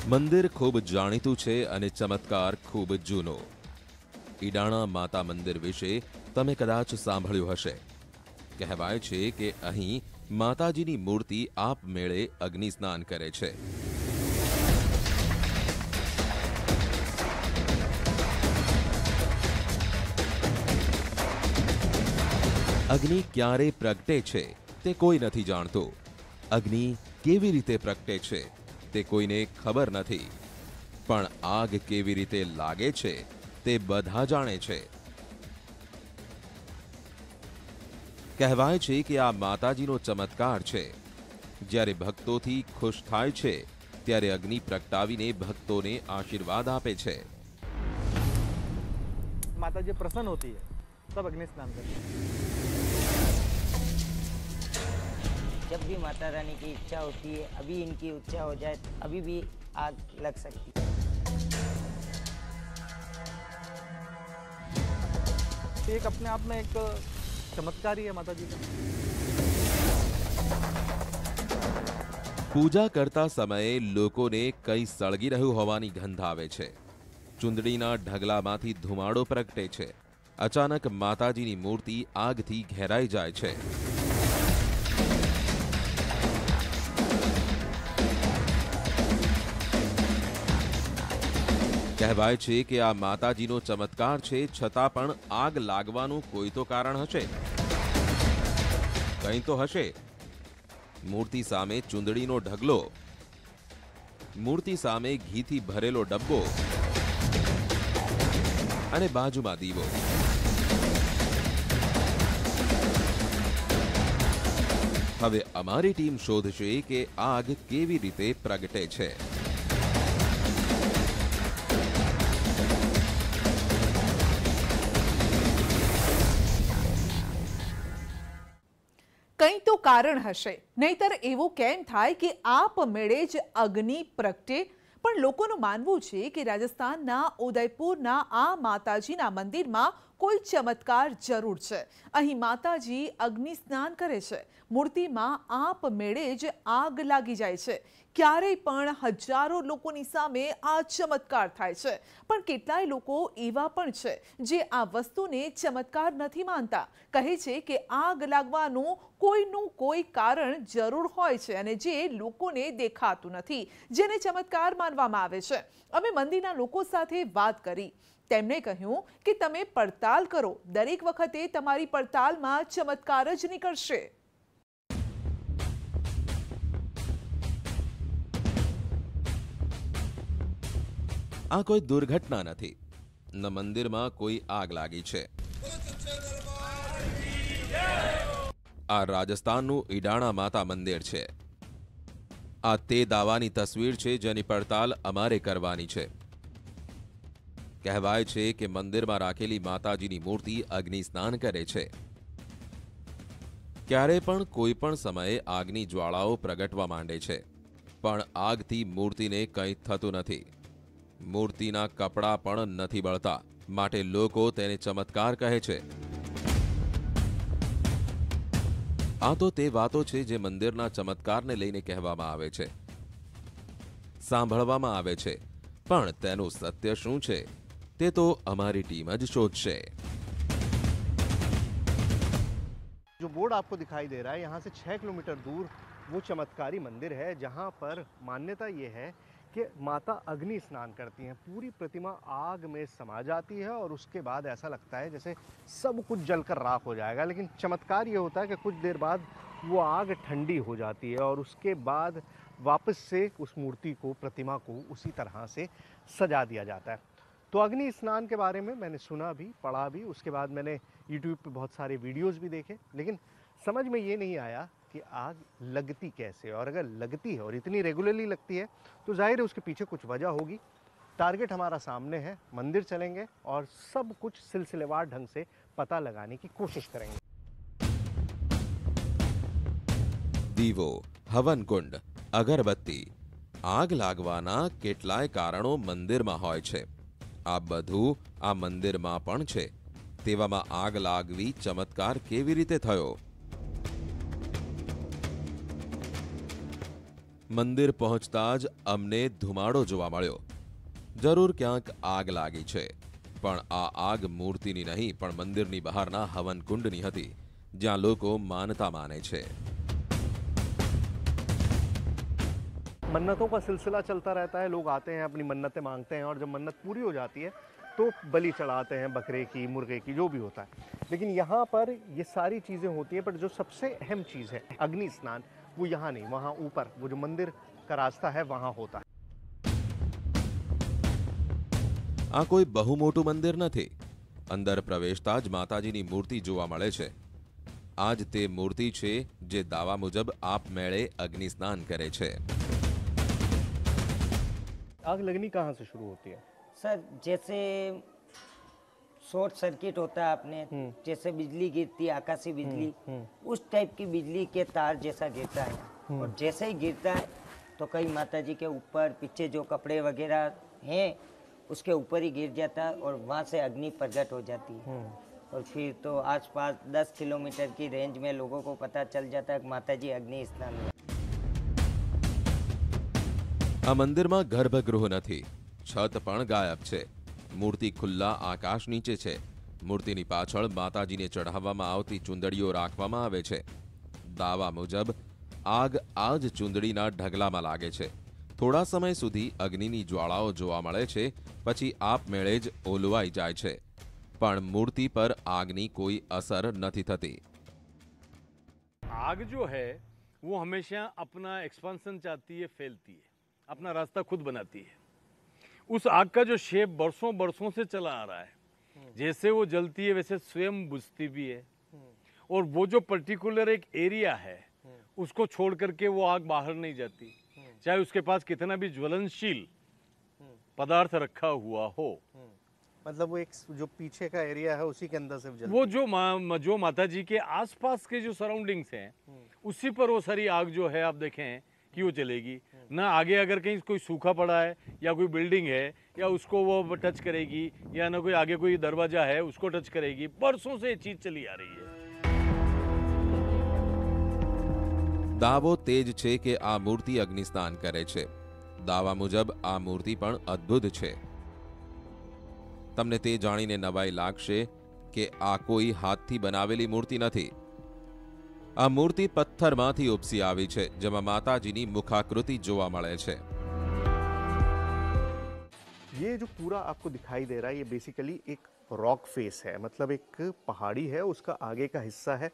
મંદિર ખૂબ જાણીતું છે અને ચમત્કાર ખૂબ જૂનો। ઈડાણા માતા મંદિર વિશે તમે કદાચ સાંભળ્યું હશે। કહેવાય છે કે અહીં માતાજીની મૂર્તિ આપમેળે અગ્નિ સ્નાન કરે છે। અગ્નિ ક્યારે પ્રગટે છે તે કોઈ નથી જાણતું। અગ્નિ કેવી રીતે પ્રગટે છે તે કોઈને ખબર નથી, પણ આગ કેવી રીતે લાગે છે તે બધા જાણે છે। કહેવાય છે કે આ માતાજીનો ચમત્કાર છે। જ્યારે ભક્તોથી ખુશ થાય છે ત્યારે અગ્નિ પ્રગટાવીને ભક્તોને આશીર્વાદ આપે છે। माता जी प्रसन्न होती है तब अग्नि स्नान करते हैं। जब भी माता रानी की इच्छा होती है, अभी इनकी इच्छा हो जाए अभी भी आग लग सकती है। एक अपने आप में एक चमत्कार ही है माता जी का। પૂજા કરતા સમયે લોકોને કંઈ સળગી રહ્યું હોવાની ગંધ આવે છે। ચુંદડીના ઢગલામાંથી ધુમાડો પ્રગટે છે। અચાનક માતાજીની મૂર્તિ આગથી ઘેરાઈ જાય છે। કહેવાય છે કે આ માતાજીનો ચમત્કાર છે, છતાં પણ આગ લાગવાનું કોઈ તો કારણ હશે। કંઈ તો હશે। મૂર્તિ સામે ચુંદડીનો ઢગલો, મૂર્તિ સામે ઘીથી ભરેલો ડબ્બો અને બાજુમાં દીવો। હવે અમારી ટીમ શોધશે કે આગ કેવી રીતે પ્રગટે છે। કંઈ તો કારણ હશે, નહીતર એવું કેમ થાય કે આપમેળે જ અગ્નિ પ્રગટે। પણ લોકોનું માનવું છે કે રાજસ્થાનના ઉદયપુરના આ માતાજીના મંદિરમાં કોઈ ચમત્કાર જરૂર છે। અહીં માતાજી અગ્નિ સ્નાન કરે છે, મૂર્તિમાં આપમેળે જ આગ લાગી જાય છે। ક્યારેય પણ હજારો લોકોની સામે આ ચમત્કાર થાય છે, પણ કેટલાય લોકો એવા પણ છે જે આ વસ્તુને ચમત્કાર નથી માનતા। કહે છે કે આગ લાગવાનું કોઈનું કોઈ કારણ જરૂર હોય છે અને જે લોકોને દેખાતું નથી, જેને ચમત્કાર માનવામાં આવે છે। અમે મંદિરના લોકો સાથે વાત કરી। તેમણે કહ્યું કે તમે પડતાલ કરો, દરેક વખતે તમારી પડતાલમાં ચમત્કાર જ નીકળશે। આ કોઈ દુર્ઘટના નથી, ન મંદિરમાં કોઈ આગ લાગી છે। આ રાજસ્થાનનું ઈડાણા માતા મંદિર છે। આ તે દાવાની તસવીર છે જેની પડતાલ અમારે કરવાની છે। કહેવાય છે કે મંદિરમાં રાખેલી માતાજીની મૂર્તિ અગ્નિ સ્નાન કરે છે। ક્યારે પણ કોઈ પણ સમયે આગની જ્વાળાઓ પ્રગટવા માંડે છે, પણ આગથી મૂર્તિને કંઈ થતું નથી। મૂર્તિના કપડાં પણ નથી બળતા, માટે લોકો તેને ચમત્કાર કહે છે। આ તો તે વાતો છે જે મંદિરના ચમત્કારને લઈને કહેવામાં આવે છે, સાંભળવામાં આવે છે, પણ તેનું સત્ય શું છે તે તો અમારી ટીમ જ શોધશે। जो बोर्ड आपको दिखाई दे रहा है, यहाँ से 6 किलोमीटर दूर वो चमत्कारी मंदिर है जहाँ पर मान्यता ये है कि माता अग्नि स्नान करती हैं। पूरी प्रतिमा आग में समा जाती है और उसके बाद ऐसा लगता है जैसे सब कुछ जलकर राख हो जाएगा। लेकिन चमत्कार ये होता है कि कुछ देर बाद वो आग ठंडी हो जाती है और उसके बाद वापस से उस मूर्ति को, प्रतिमा को उसी तरह से सजा दिया जाता है। तो अग्नि स्नान के बारे में मैंने सुना भी, पढ़ा भी, उसके बाद मैंने यूट्यूब पे बहुत सारे वीडियोस भी देखे, लेकिन समझ में ये नहीं आया कि आग लगती कैसे। और अगर लगती है और इतनी रेगुलरली लगती है तो जाहिर है उसके पीछे कुछ वजह होगी। टारगेट हमारा सामने है, मंदिर चलेंगे और सब कुछ सिलसिलेवार ढंग से पता लगाने की कोशिश करेंगे। દીવો, હવનકુંડ, અગરબત્તી, આગ લાગવાના કેટલાય કારણો મંદિરમાં હોય છે। આ બધું આ મંદિરમાં પણ છે। તેવામાં આગ લાગવી ચમત્કાર કેવી રીતે થયો? મંદિર પહોંચતા જ અમને ધુમાડો જોવા મળ્યો. જરૂર ક્યાંક આગ લાગી છે, પણ આ આગ મૂર્તિની નહીં પણ મંદિરની બહારના હવનકુંડની હતી, જ્યાં લોકો માનતા માને છે. मन्नतों का सिलसिला चलता रहता है, लोग आते हैं अपनी मन्नतें मांगते हैं और जब मन्नत पूरी हो जाती है तो बलि चढ़ाते हैं, बकरे की, मुर्गे की, जो भी होता है. लेकिन यहाँ पर ये सारी चीज़ें होती हैं, पर जो सबसे अहम चीज़ है अग्नि स्नान, वो यहाँ नहीं, वहाँ ऊपर वो जो मंदिर का रास्ता है वहाँ होता है. આ કોઈ બહુ મોટું મંદિર નથી. અંદર પ્રવેશતા જ માતાજીની મૂર્તિ જોવા મળે છે. આ જ તે મૂર્તિ છે જે દાવા મુજબ આપમેળે અગ્નિ સ્નાન કરે છે. आग लगनी कहाँ से शुरू होती है? सर जैसे शॉर्ट सर्किट होता है अपने, जैसे बिजली गिरती है, आकाशीय बिजली, उस टाइप की बिजली के तार जैसा गिरता है. और जैसे ही गिरता है तो कई माता जी के ऊपर पीछे जो कपड़े वगैरह हैं उसके ऊपर ही गिर जाता है और वहाँ से अग्नि प्रकट हो जाती है. और फिर तो आसपास 10 किलोमीटर की रेंज में लोगों को पता चल जाता है कि माता जी अग्नि स्नान में. આ મંદિરમાં ગર્ભગૃહ નથી. છત પણ ગાયબ છે. મૂર્તિ ખુલ્લા આકાશ નીચે છે. મૂર્તિની પાછળ માતાજીને ચઢાવવામાં આવતી ચૂંદડીઓ રાખવામાં આવે છે. દાવા મુજબ આગ આ જ ચૂંદડીના ઢગલામાં લાગે છે. થોડા સમય સુધી અગ્નિની જ્વાળાઓ જોવા મળે છે, પછી આપમેળે જ ઓલવાઈ જાય છે. પણ મૂર્તિ પર આગની કોઈ અસર નથી થતી. आग जो है वो हमेशा अपना एक्सपांसन चाहती है, फैलती है, अपना रास्ता खुद बनाती है. उस आग का जो शेप बरसों बरसों से चला आ रहा है, जैसे वो जलती है वैसे स्वयं बुझती भी है. और वो जो पर्टिकुलर एक एरिया है उसको छोड़ करके वो आग बाहर नहीं जाती, चाहे उसके पास कितना भी ज्वलनशील पदार्थ रखा हुआ हो. मतलब वो एक जो पीछे का एरिया है उसी के अंदर से जलती वो जो माता जी के आसपास के जो सराउंडिंग्स हैं उसी पर वो सारी आग जो है आप देखें कि वो चलेगी ना. आगे अगर कहीं कोई सूखा पड़ा है या कोई बिल्डिंग है या उसको वो टच करेगी, या ना कोई आगे कोई दरवाजा है उसको टच करेगी. बरसों से ये चीज चली आ रही है. દાવો તે જ છે કે આ મૂર્તિ અગ્નિસ્નાન કરે છે. દાવા મુજબ આ મૂર્તિ પણ અદ્ભુત છે. તમને તે જાણીને નવાઈ લાગશે કે આ કોઈ હાથથી બનાવેલી મૂર્તિ નથી. આ મૂર્તિ પથ્થરમાંથી ઉપસી આવી છે, જેમાં માતાજીની મુખાકૃતિ જોવા મળે છે. ये जो पूरा आपको दिखाई दे रहा है ये बेसिकली एक रॉक फेस है, मतलब एक पहाड़ी है, उसका आगे का हिस्सा है.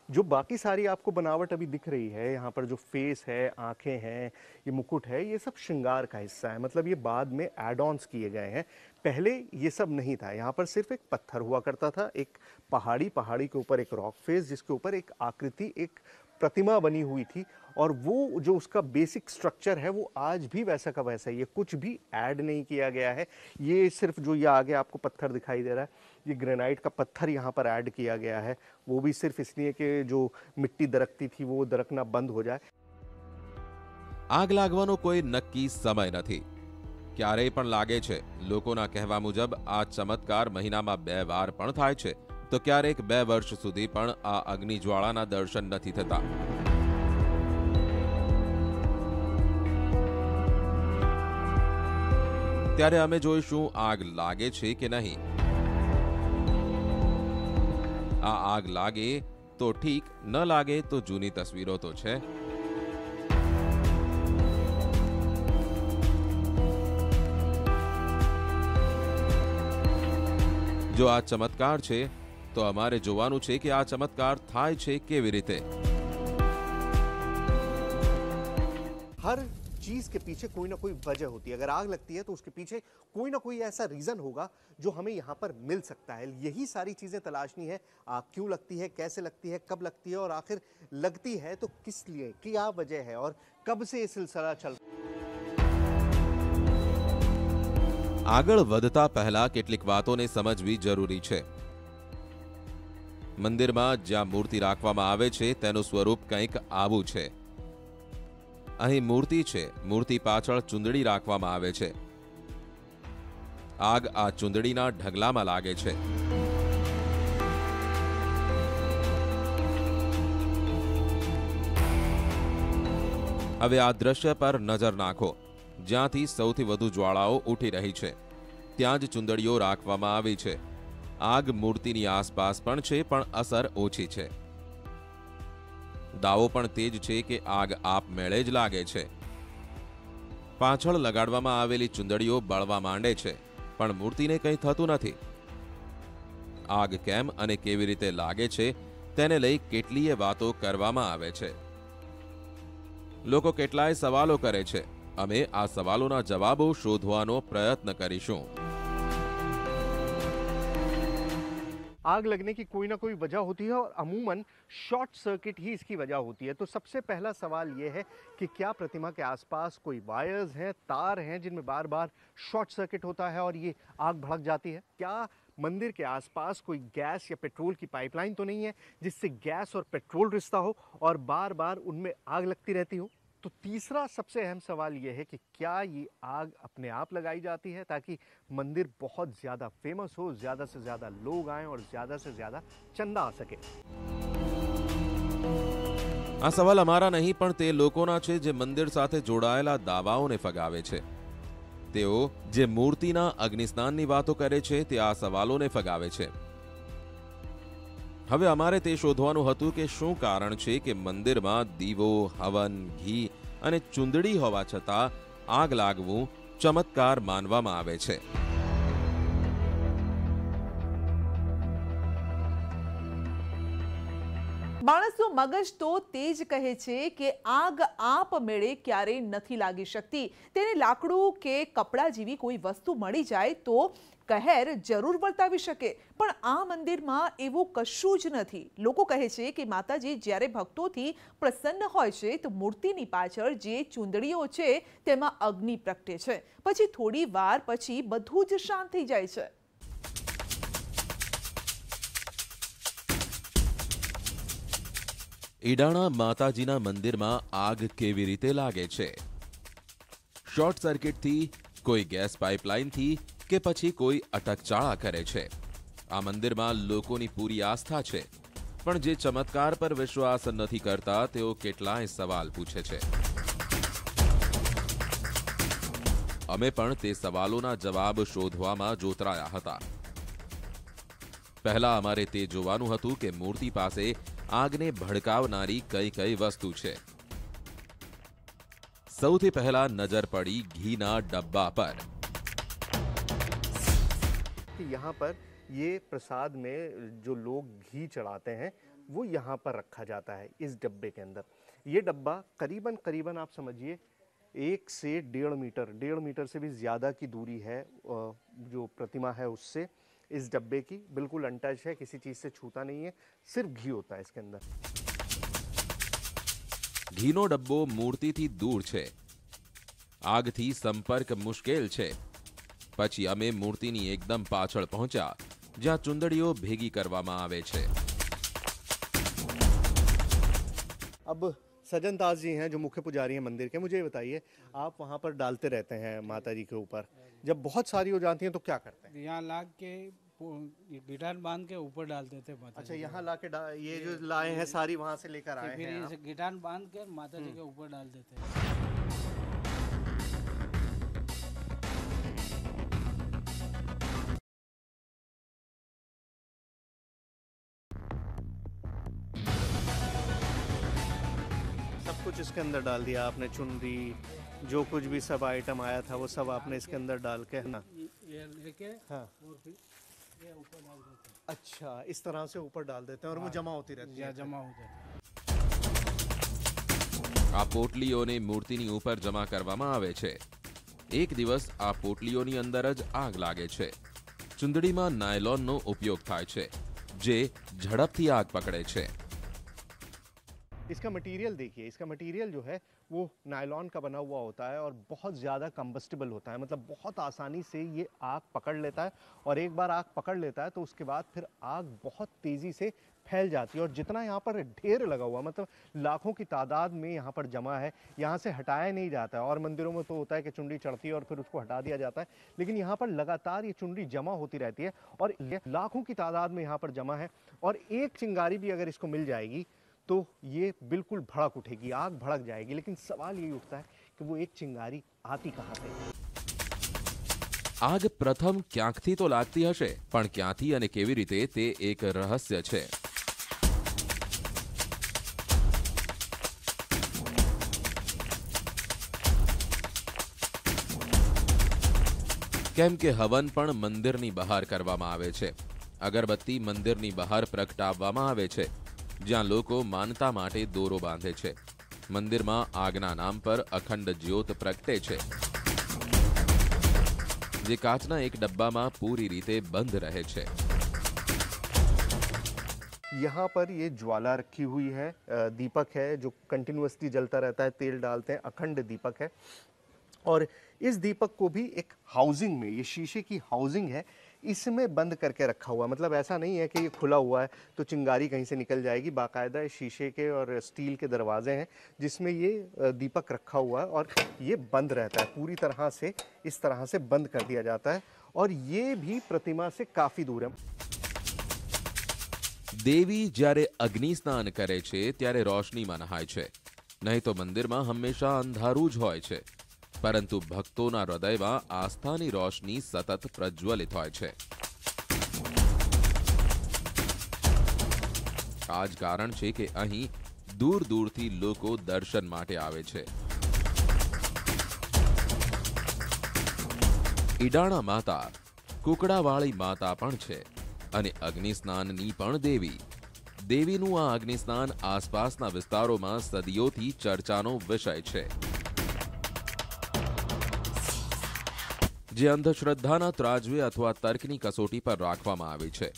जो बाकी सारी आपको बनावट अभी दिख रही है, यहाँ पर जो फेस है, आंखें हैं, ये मुकुट है, ये सब श्रृंगार का हिस्सा है. मतलब ये बाद में एड ऑन्स किए गए हैं. पहले ये सब नहीं था. यहाँ पर सिर्फ एक पत्थर हुआ करता था, एक पहाड़ी के ऊपर एक रॉक फेस जिसके ऊपर एक आकृति, एक प्रतिमा बनी हुई थी. और वो जो उसका बेसिक स्ट्रक्चर है वो आज भी वैसा का वैसा ही है, कुछ भी ऐड नहीं किया गया है. ये सिर्फ जो ये आगे आपको पत्थर दिखाई दे रहा है, ये ग्रेनाइट का पत्थर यहाँ पर ऐड किया गया है. वो भी सिर्फ इसलिए कि जो मिट्टी दरकती थी वो दरकना बंद हो जाए. આગ લાગવાનો કોઈ નક્કી સમય નથી. ક્યારેય પણ લાગે છે. લોકોના કહેવા મુજબ આ ચમત્કાર મહિનામાં 2 વાર પણ થાય છે, તો ક્યારેક 2 વર્ષ સુધી પણ આ અગ્નિજ્વાળાના દર્શન નથી થતા. ત્યારે અમે જોઈશું આગ લાગે છે કે નહીં. આ આગ લાગે તો ઠીક, ન લાગે તો જૂની તસવીરો તો છે. જો આ ચમત્કાર છે તો અમારે જોવાનું છે કે આ ચમત્કાર થાય છે કેવી રીતે. हर चीज के पीछे कोई ना कोई वजह होती है. अगर आग लगती है तो उसके पीछे कोई ना कोई ऐसा रीजन होगा जो हमें यहाँ पर मिल सकता है. यही सारी चीजें तलाशनी है. आग क्यों लगती है, कैसे लगती है, कब लगती है, और आखिर लगती है तो किस लिए, क्या वजह है, और कब से ये सिलसिला चल. આગળ વધતા પહેલા કેટલીક વાતોને સમજવી જરૂરી છે. મંદિરમાં જ્યાં મૂર્તિ રાખવામાં આવે છે તેનું સ્વરૂપ કંઈક આવું છે. અહીં મૂર્તિ છે, મૂર્તિ પાછળ ચૂંદડી રાખવામાં આવે છે. આગ આ ચૂંદડીના ઢગલામાં લાગે છે. હવે આ દ્રશ્ય પર નજર નાખો, જ્યાંથી સૌથી વધુ જ્વાળાઓ ઉઠી રહી છે ત્યાં જ ચુંદડીઓ રાખવામાં આવી છે. આગ મૂર્તિની આસપાસ પણ છે, પણ અસર ઓછી છે. દાવો પણ તે જ છે કે આગ આપમેળે જ લાગે છે. પાછળ લગાડવામાં આવેલી ચુંદડીઓ બળવા માંડે છે, પણ મૂર્તિને કંઈ થતું નથી. આગ કેમ અને કેવી રીતે લાગે છે તેને લઈ કેટલીય વાતો કરવામાં આવે છે. લોકો કેટલાય સવાલો કરે છે. અમે આ સવાલોના જવાબો શોધવાનો પ્રયત્ન કરીશું. आग लगने की कोई ना कोई वजह होती है और अमूमन शॉर्ट सर्किट ही इसकी वजह होती है। तो सबसे पहला सवाल ये है कि क्या प्रतिमा के आसपास कोई वायर्स हैं, तार हैं जिनमें बार बार शॉर्ट सर्किट होता है और ये आग भड़क जाती है? क्या मंदिर के आसपास कोई गैस या पेट्रोल की पाइपलाइन तो नहीं है जिससे गैस और पेट्रोल रिश्ता हो और बार बार उनमें आग लगती रहती हो? तो तीसरा सबसे अहम सवाल यह है कि क्या ये आग अपने आप लगाई जाती है ताकि मंदिर बहुत ज़्यादा फेमस हो, ज़्यादा से ज़्यादा लोग आएं और ज़्यादा से ज़्यादा चंदा आ सके? આ સવાલ અમારા નહીં, પણ તે લોકોના છે જે મંદિર સાથે જોડાયેલા દાવાઓને ફગાવે છે. તેઓ જે મૂર્તિના અગ્નિસ્નાનની વાતો કરે છે તે આ સવાલોને ફગાવે છે. હવે અમારે તે શોધવાનું હતું કે શું કારણ છે કે મંદિરમાં દીવો, હવન, ઘી અને ચુંદડી હોવા છતાં આગ લાગવું ચમત્કાર માનવામાં આવે છે. માણસનું મગજ તો તે જ કહે છે કે આગ આપમેળે ક્યારેય નથી લાગી શકતી. તેને લાકડું કે કપડા જેવી કોઈ વસ્તુ મળી જાય તો કહેર જરૂર વર્તાવી શકે, પણ આ મંદિરમાં એવું કશું જ નથી. લોકો કહે છે કે માતાજી જ્યારે ભક્તોથી પ્રસન્ન હોય છે તો મૂર્તિની પાછળ જે ચૂંદડીઓ છે તેમાં અગ્નિ પ્રગટે છે. પછી થોડી વાર પછી બધું જ શાંત થઈ જાય છે. ઈડાણા માતાજીના મંદિરમાં આગ કેવી રીતે લાગે છે? શોર્ટ સર્કિટથી, કોઈ ગેસ પાઇપલાઇનથી કે પછી કોઈ અટકચાળા કરે છે? આ મંદિરમાં લોકોની પૂરી આસ્થા છે, પણ જે ચમત્કાર પર વિશ્વાસ નથી કરતા તેઓ કેટલાય સવાલ પૂછે છે. અમે પણ તે સવાલોના જવાબ શોધવામાં જોતરાયા હતા. પહેલા અમારે તે જોવાનું હતું કે મૂર્તિ પાસે આગને ભડકાવનારી કઈ કઈ વસ્તુ છે. સૌથી પહેલા નજર પડી ઘીના ડબ્બા પર. यहाँ पर ये प्रसाद में जो लोग घी चढ़ाते हैं वो यहाँ पर रखा जाता है इस डब्बे के अंदर. ये डब्बा करीबन करीबन आप समझिए 1 से 1.5 मीटर से भी ज़्यादा की दूरी है जो प्रतिमा है उससे. इस डब्बे की बिल्कुल अनटच है, किसी चीज़ से छूता नहीं है, सिर्फ घी होता है इसके अंदर. ઘીનો ડબ્બો મૂર્તિથી દૂર છે. આગથી સંપર્ક મુશ્કેલ છે. પછી અમે મૂર્તિની એકદમ પાછળ પહોંચ્યા જ્યાં ચુંદડીઓ ભેગી કરવામાં આવે છે. अब सजन दास जी हैं जो मुख्य पुजारी हैं मंदिर के. मुझे ये बताइए, आप वहाँ पर डालते रहते हैं माता जी के ऊपर, जब बहुत सारी हो जाती हैं तो क्या करते हैं? यहाँ ला के गिटार बांध के ऊपर डाल देते माता अच्छा, जी यहाँ ला के ये जो लाए हैं सारी वहाँ से लेकर के। आए फिर हैं इसे आप? गिटार बांध के माता जी के ऊपर डाल देते हैं। सब कुछ इसके अंदर डाल दिया आपने, चुनरी जो कुछ भी सब आइटम आया था वो सब आपने इसके अंदर डाल के, है ना? ये लेके हाँ. और फिर ये ऊपर डाल देते हैं, अच्छा, इस तरह से ऊपर डाल देते हैं और वो जमा होती रहती या है. जमा हो जाता है। આ પોટલીઓને મૂર્તિની ઉપર જમા કરવામાં આવે છે. એક દિવસ આ પોટલીઓની અંદર જ આગ લાગે છે. ચુંદડીમાં નાયલોનનો ઉપયોગ થાય છે જે ઝડપથી આગ પકડે છે. इसका मटेरियल देखिए, इसका मटेरियल जो है वो नायलॉन का बना हुआ होता है और बहुत ज़्यादा कंबस्टिबल होता है. मतलब बहुत आसानी से ये आग पकड़ लेता है और एक बार आग पकड़ लेता है तो उसके बाद फिर आग बहुत तेज़ी से फैल जाती है. और जितना यहाँ पर ढेर लगा हुआ, मतलब लाखों की तादाद में यहाँ पर जमा है, यहाँ से हटाया नहीं जाता है. और मंदिरों में तो होता है कि चुनरी चढ़ती है और फिर उसको हटा दिया जाता है, लेकिन यहाँ पर लगातार ये चुनरी जमा होती रहती है और ये लाखों की तादाद में यहाँ पर जमा है. और एक चिंगारी भी अगर इसको मिल जाएगी तो ये बिल्कुल भड़क उठेगी, आग भड़क जाएगी। लेकिन सवाल यही उठता है कि वो एक चिंगारी आती कहाँ से? આગ પ્રથમ ક્યાંકથી તો લાગતી હશે, પણ ક્યાંથી અને કેવી રીતે તે એક રહસ્ય છે। કેમ કે હવન પણ મંદિરની બહાર કરવામાં આવે છે। અગરબત્તી મંદિરની બહાર પ્રગટાવવામાં આવે છે, જ્યાં લોકો માનતા માટે દોરો બાંધે છે। મંદિરમાં આગના નામ પર અખંડ જ્યોત પ્રગટે છે, જે કાચના એક ડબ્બામાં પૂરી રીતે બંધ રહે છે। यहाँ पर ये ज्वाला रखी हुई है, दीपक है जो कंटिन्यूअसली जलता रहता है, तेल डालते हैं, अखंड दीपक है। और इस दीपक को भी एक हाउसिंग में, ये शीशे की हाउसिंग है, इसमें बंद करके रखा हुआ है। मतलब ऐसा नहीं है कि ये खुला हुआ है तो चिंगारी कहीं से निकल जाएगी। बाकायदा शीशे के और स्टील के दरवाजे हैं जिसमें ये दीपक रखा हुआ है और ये बंद रहता है पूरी तरह से। इस तरह से बंद कर दिया जाता है और ये भी प्रतिमा से काफ़ी दूर है। દેવી જ્યારે અગ્નિ સ્નાન કરે છે ત્યારે રોશનીમાં નહાય છે, નહીં તો મંદિરમાં હંમેશા અંધારું જ હોય છે, પરંતુ ભક્તોના હૃદયમાં આસ્થાની રોશની સતત પ્રજ્વલિત હોય છે। આ જ કારણ છે કે અહીં દૂર દૂરથી લોકો દર્શન માટે આવે છે। ઈડાણા માતા કુકડાવાળી માતા પણ છે અને અગ્નિસ્નાનની પણ દેવી। દેવીનું આ અગ્નિસ્નાન આસપાસના વિસ્તારોમાં સદીઓથી ચર્ચાનો વિષય છે, જે અંધશ્રદ્ધાના ત્રાજવે અથવા તર્કની કસોટી પર રાખવામાં આવી છે।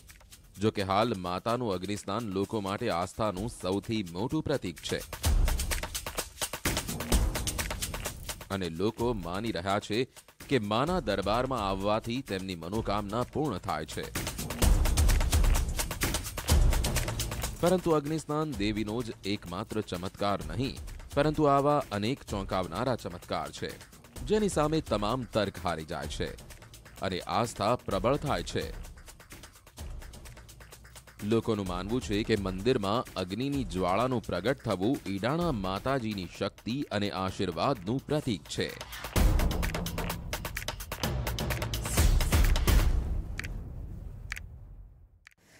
જો કે હાલ માતાનું અગ્નિસ્નાન લોકો માટે આસ્થાનું સૌથી મોટું પ્રતીક છે અને લોકો માની રહ્યા છે કે માના દરબારમાં આવવાથી તેમની મનોકામના પૂર્ણ થાય છે। પરંતુ અગ્નિસ્નાન દેવીનો જ એકમાત્ર ચમત્કાર નહીં, પરંતુ આવા અનેક ચોંકાવનારા ચમત્કાર છે જેની સામે તમામ તર્ક હારી જાય છે અને આસ્થા પ્રબળ થાય છે। લોકોનું માનવું છે કે મંદિરમાં અગ્નિની જ્વાળાનું પ્રગટ થવું ઈડાણા માતાજીની શક્તિ અને આશીર્વાદનું પ્રતીક છે।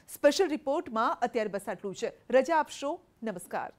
સ્પેશિયલ રિપોર્ટમાં અત્યારે બસ આટલું છે। રજા આપશો, નમસ્કાર।